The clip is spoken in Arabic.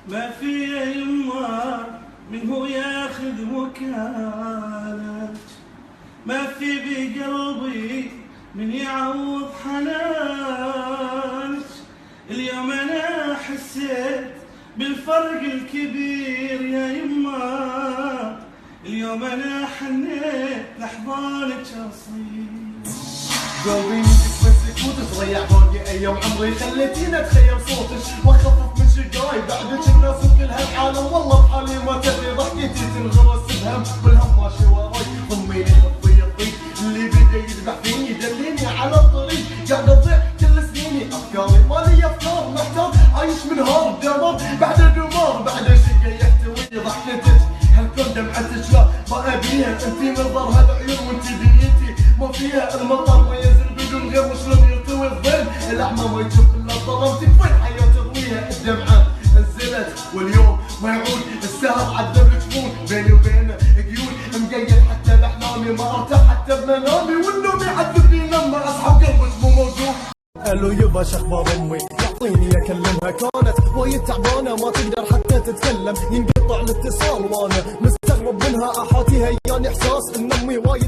ما في يما من هو ياخذ وكالك، ما في بقلبي من يعوض حنانك. اليوم انا حسيت بالفرق الكبير يا يما، اليوم انا حنيت لحضانك اصيل. قلبي منك مسك وتضيع باقي ايام عمري، خليتيني اتخيل صوتك واخفف من شقاي. بعدك الناس وكل هالعالم والله بحالي ما تدري، ضحكتي تنغرس بهم والهم ماشي وراي. ضميني حطي يطي اللي بدا يذبح فيني، دليني على الطريق قاعد اضيع كل سنيني. افكاري مالي افكار، محتار عايش من هار دمار بعد الدمار، بعد شقا يحتويني. ضحكتك هالكون دمعتك لا ما ابيها، انتي منظر هالعيون وانتي دنيتي ما فيها. المطر ما ينزل بدون غير وشلون يرتوي الظل، الاعمى ما يشوف الا ظلمتك وين حياة تضويها. الدمعة نزلت واليوم ما يعود، السهر عذب الجفون بيني وبينه قيود. مقيد حتى باحلامي ما ارتاح حتى بمنامي، والنوم يعذبني لما اصحى قلبك مو موجود. الو يبا شخبار امي يعطيني اكلمها، كانت وايد تعبانه ما تقدر حتى تتكلم، ينقطع الاتصال وانا مستغرب منها. احاتيها يعني احساس ان امي وايد